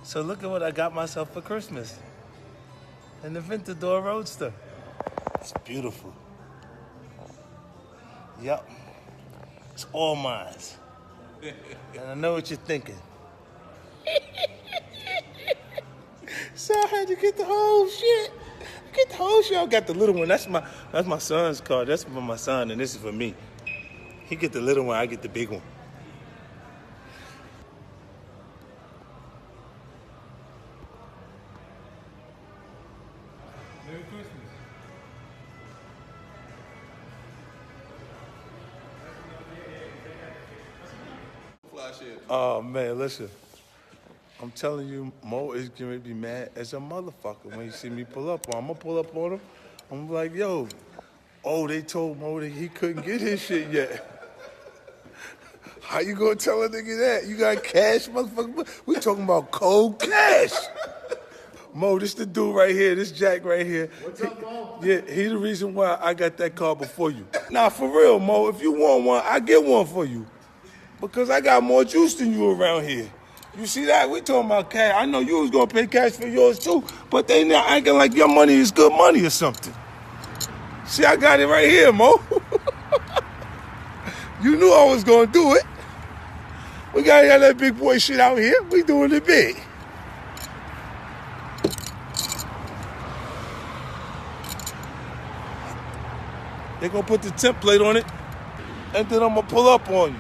So look at what I got myself for Christmas. An Aventador Roadster. It's beautiful. Yep. It's all mine. And I know what you're thinking. So I had to get the whole shit. Get the whole shit. I got the little one. That's my son's car. That's for my son, and this is for me. He get the little one, I get the big one. Merry Christmas. Oh man, listen. I'm telling you, Mo is gonna be mad as a motherfucker when he see me pull up on him. I'm gonna pull up on him. I'm like, yo, they told Mo that he couldn't get his shit yet. How you gonna tell a nigga that? You got cash, motherfucker? We talking about cold cash. Mo, this the dude right here, this Jack right here. What's up, Mo? Yeah, he the reason why I got that car before you. Nah, for real, Mo, if you want one, I get one for you. Because I got more juice than you around here. You see that? We talking about cash. I know you was gonna pay cash for yours too, but they not acting like your money is good money or something. See, I got it right here, Mo. You knew I was gonna do it. We gotta have that big boy shit out here. We doing it big. They gonna put the template on it, and then I'm gonna pull up on you.